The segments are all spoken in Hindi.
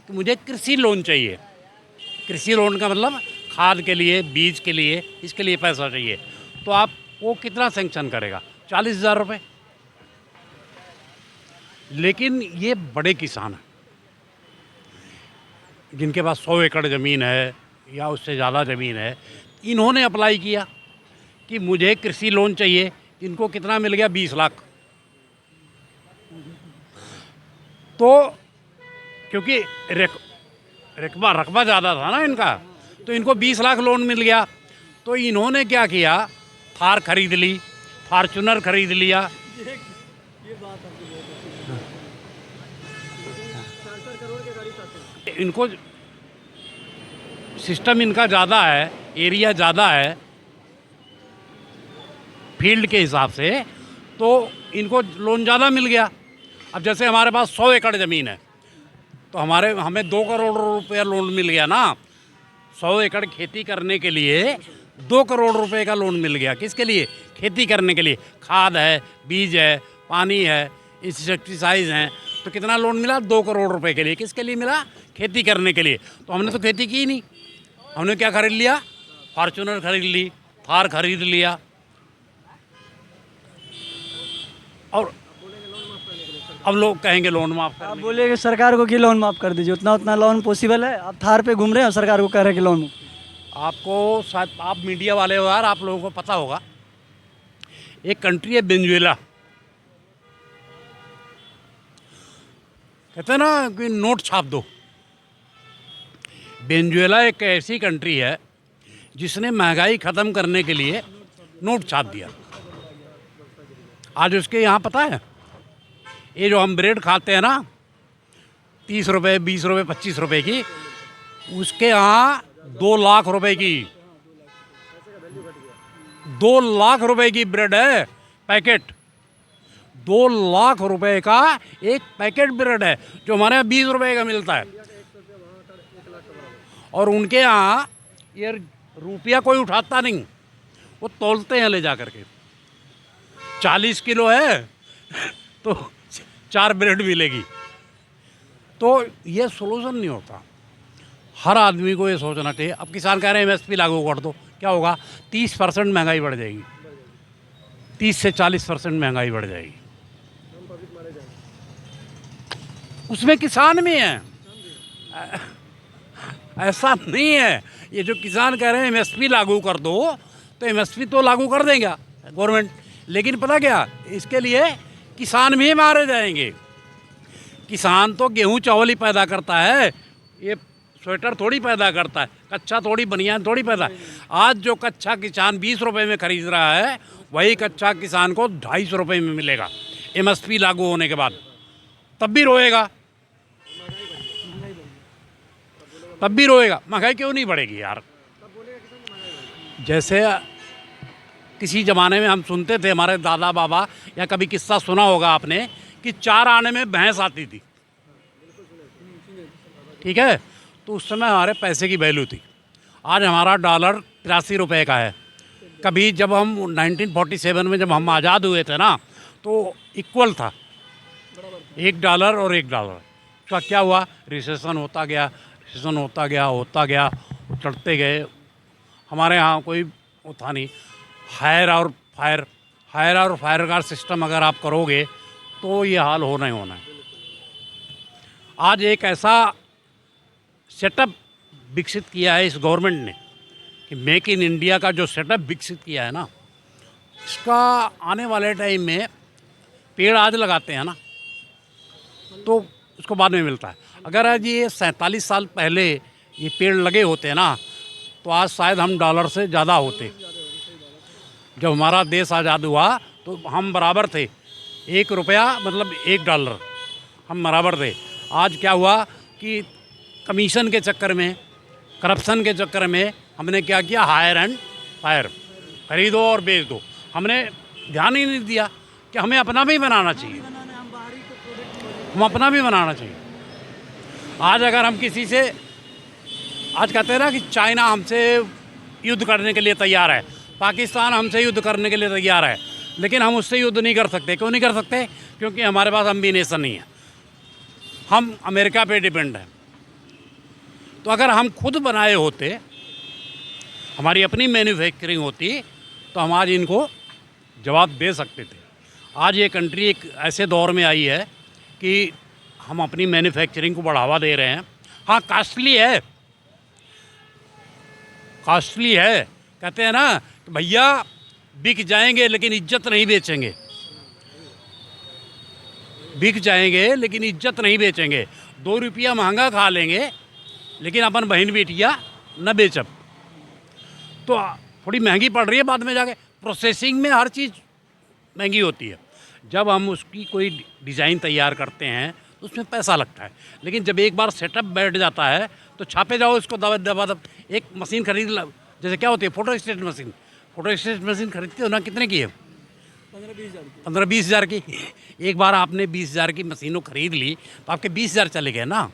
कि मुझे कृषि लोन चाहिए। कृषि लोन का मतलब खाद के लिए, बीज के लिए, इसके लिए पैसा चाहिए। तो आप वो कितना सेंक्शन करेगा? 40,000 रुपये। लेकिन ये बड़े किसान हैं जिनके पास 100 एकड़ ज़मीन है या उससे ज़्यादा ज़मीन है, इन्होंने अप्लाई किया कि मुझे कृषि लोन चाहिए। इनको कितना मिल गया? 20 लाख। तो क्योंकि रकबा ज़्यादा था ना इनका, तो इनको 20 लाख लोन मिल गया। तो इन्होंने क्या किया? थार खरीद ली, फॉर्चूनर खरीद लिया। इनको सिस्टम इनका ज़्यादा है, एरिया ज़्यादा है फील्ड के हिसाब से, तो इनको लोन ज़्यादा मिल गया। अब जैसे हमारे पास 100 एकड़ ज़मीन है तो हमें 2 करोड़ रुपया लोन मिल गया ना। 100 एकड़ खेती करने के लिए 2 करोड़ रुपए का लोन मिल गया। किसके लिए? खेती करने के लिए। खाद है, बीज है, पानी है, इंसेक्टिसाइड हैं। तो कितना लोन मिला? 2 करोड़ रुपए के लिए। किसके लिए मिला? खेती करने के लिए। तो हमने तो खेती की नहीं। हमने क्या खरीद लिया? फॉर्चूनर खरीद ली, थार खरीद लिया। और अब लोग कहेंगे लोन माफ कर। आप बोलिए कि सरकार को कि लोन माफ़ कर दीजिए, उतना उतना लोन पॉसिबल है? आप थार पे घूम रहे हैं और सरकार को कह रहे हैं कि लोन माफ। आपको शायद, आप मीडिया वाले हो यार, आप लोगों को पता होगा, एक कंट्री है वेनेजुएला। कहते हैं ना कि नोट छाप दो। वेनेजुएला एक ऐसी कंट्री है जिसने महंगाई ख़त्म करने के लिए नोट छाप दिया। आज उसके यहाँ पता है, ये जो हम ब्रेड खाते हैं ना 30 रुपये, 20 रुपये, 25 रुपये की, उसके यहाँ 2 लाख रुपए की, 2 लाख रुपए की ब्रेड है पैकेट। 2 लाख रुपए का एक पैकेट ब्रेड है, जो हमारे यहाँ 20 रुपए का मिलता है। और उनके यहाँ ये रुपया कोई उठाता नहीं, वो तौलते हैं ले जा करके। 40 किलो है तो 4 ब्रेड मिलेगी। तो ये सोल्यूशन नहीं होता। हर आदमी को ये सोचना चाहिए। अब किसान कह रहे हैं एमएसपी लागू कर दो, क्या होगा? 30% महंगाई बढ़ जाएगी। 30 से 40% महंगाई बढ़ जाएगी। उसमें किसान भी हैं, ऐसा नहीं है। ये जो किसान कह रहे हैं एमएसपी लागू कर दो, तो एमएसपी तो लागू कर देगा गवर्नमेंट, लेकिन पता क्या, इसके लिए किसान भी मारे जाएंगे। किसान तो गेहूं चावल ही पैदा करता है, ये स्वेटर थोड़ी पैदा करता है, कच्चा थोड़ी, बनियान थोड़ी पैदा। आज जो कच्चा किसान 20 रुपए में खरीद रहा है, वही कच्चा किसान को 250 रुपये में मिलेगा एमएसपी लागू होने के बाद। तब भी रोएगा, तब भी रोएगा। महंगाई क्यों नहीं बढ़ेगी यार? जैसे किसी ज़माने में हम सुनते थे, हमारे दादा बाबा, या कभी किस्सा सुना होगा आपने, कि 4 आने में भैंस आती थी। ठीक है, तो उस समय हमारे पैसे की वैल्यू थी। आज हमारा डॉलर 83 रुपये का है। कभी जब हम 1947 में जब हम आज़ाद हुए थे ना, तो इक्वल था, $1 और $1। तो क्या हुआ? रिसेशन होता गया, रिसेशन होता गया, चढ़ते गए। हमारे यहाँ कोई वो था नहीं। हायर और फायर का सिस्टम अगर आप करोगे तो ये हाल होना ही होना है। आज एक ऐसा सेटअप विकसित किया है इस गवर्नमेंट ने कि मेक इन इंडिया का जो सेटअप विकसित किया है ना, इसका आने वाले टाइम में पेड़ आज लगाते हैं ना, तो उसको बाद में मिलता है। अगर आज ये 47 साल पहले ये पेड़ लगे होते हैं ना, तो आज शायद हम डॉलर से ज़्यादा होते। जब हमारा देश आज़ाद हुआ तो हम बराबर थे, 1 रुपया मतलब $1, हम बराबर थे। आज क्या हुआ कि कमीशन के चक्कर में, करप्शन के चक्कर में हमने क्या किया? हायर एंड फायर, खरीदो और बेच दो। हमने ध्यान ही नहीं दिया कि हमें अपना भी बनाना चाहिए, हम अपना भी बनाना चाहिए। आज अगर हम किसी से, आज कहते हैं ना कि चाइना हमसे युद्ध करने के लिए तैयार है, पाकिस्तान हमसे युद्ध करने के लिए तैयार है, लेकिन हम उससे युद्ध नहीं कर सकते। क्यों नहीं कर सकते? क्योंकि हमारे पास अम्बिनेशन नहीं है। हम अमेरिका पे डिपेंड हैं, तो अगर हम खुद बनाए होते, हमारी अपनी मैन्युफैक्चरिंग होती, तो हम आज इनको जवाब दे सकते थे। आज ये कंट्री एक ऐसे दौर में आई है कि हम अपनी मैन्युफैक्चरिंग को बढ़ावा दे रहे हैं। हाँ, कॉस्टली है, कॉस्टली है। कहते हैं ना कि भैया बिक जाएंगे लेकिन इज्जत नहीं बेचेंगे, बिक जाएंगे लेकिन इज्जत नहीं बेचेंगे। 2 रुपया महंगा खा लेंगे लेकिन अपन बहन बेटिया न बेचब। तो थोड़ी महंगी पड़ रही है, बाद में जाके प्रोसेसिंग में हर चीज़ महंगी होती है। जब हम उसकी कोई डिज़ाइन तैयार करते हैं तो उसमें पैसा लगता है, लेकिन जब एक बार सेटअप बैठ जाता है तो छापे जाओ इसको दबा। एक मशीन खरीद ला, जैसे क्या होती है फोटोस्टेट मशीन, फोटोस्टेट मशीन खरीदते हो ना, कितने की है? 15-20 हज़ार की। एक बार आपने 20 हज़ार की मशीनों खरीद ली तो आपके 20 हज़ार चले गए ना,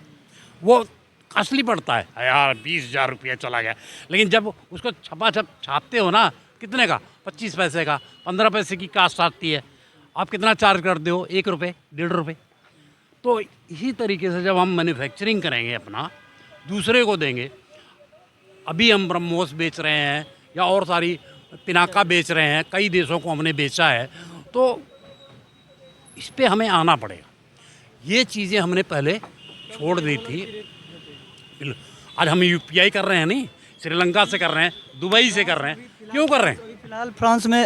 वो कॉस्टली पड़ता है यार, 20 हज़ार रुपया चला गया। लेकिन जब उसको छापते हो ना, कितने का? 25 पैसे का, 15 पैसे की कास्ट आती है। आप कितना चार्ज करते हो? 1 रुपये, 1.5 रुपये। तो इसी तरीके से जब हम मैन्युफैक्चरिंग करेंगे, अपना दूसरे को देंगे। अभी हम ब्रह्मोस बेच रहे हैं या और सारी पिनाका बेच रहे हैं, कई देशों को हमने बेचा है, तो इस पे हमें आना पड़ेगा। ये चीज़ें हमने पहले छोड़ दी थी। आज हम यूपीआई कर रहे हैं, नहीं श्रीलंका से कर रहे हैं, दुबई से कर रहे हैं। क्यों कर रहे हैं? फिलहाल फ्रांस में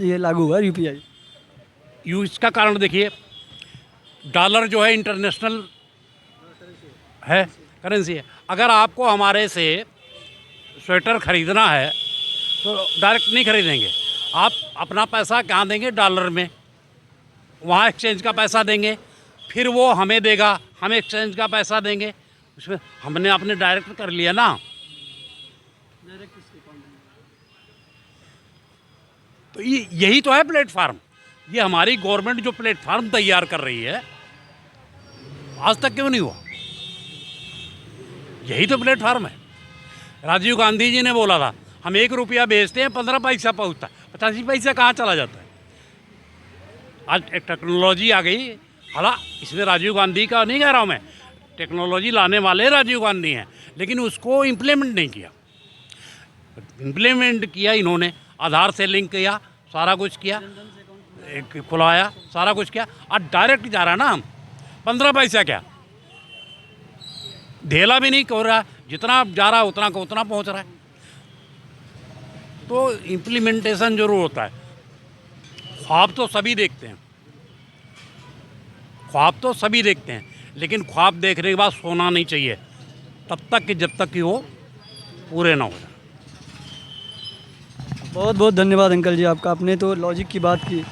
ये लागू हुआ यूपीआई। इसका कारण देखिए, डॉलर जो है इंटरनेशनल है, करेंसी है। अगर आपको हमारे से स्वेटर ख़रीदना है तो डायरेक्ट नहीं खरीदेंगे, आप अपना पैसा कहाँ देंगे? डॉलर में, वहाँ एक्सचेंज का पैसा देंगे, फिर वो हमें देगा, हम एक्सचेंज का पैसा देंगे। उसमें हमने आपने डायरेक्ट कर लिया ना। तो यही तो है प्लेटफार्म। ये हमारी गवर्नमेंट जो प्लेटफार्म तैयार कर रही है, आज तक क्यों नहीं हुआ? यही तो प्लेटफार्म है। राजीव गांधी जी ने बोला था, हम 1 रुपया बेचते हैं 15 पैसा पहुँचता है, 85 पैसा कहाँ चला जाता है? आज एक टेक्नोलॉजी आ गई। हालांकि इसमें राजीव गांधी का नहीं कह रहा हूँ मैं, टेक्नोलॉजी लाने वाले राजीव गांधी हैं, लेकिन उसको इम्प्लीमेंट नहीं किया। इम्प्लीमेंट किया इन्होंने, आधार से लिंक किया, सारा कुछ किया, एक खुलवाया, सारा कुछ किया। आज डायरेक्ट जा रहा है ना, 15 पैसा क्या, ढेला भी नहीं हो रहा, जितना जा रहा है उतना का उतना पहुँच रहा है। तो इम्प्लीमेंटेशन जरूर होता है। ख्वाब तो सभी देखते हैं, ख्वाब तो सभी देखते हैं, लेकिन ख्वाब देखने के बाद सोना नहीं चाहिए तब तक कि जब तक कि वो पूरे ना हो जाए। बहुत बहुत धन्यवाद अंकल जी आपका, आपने तो लॉजिक की बात की।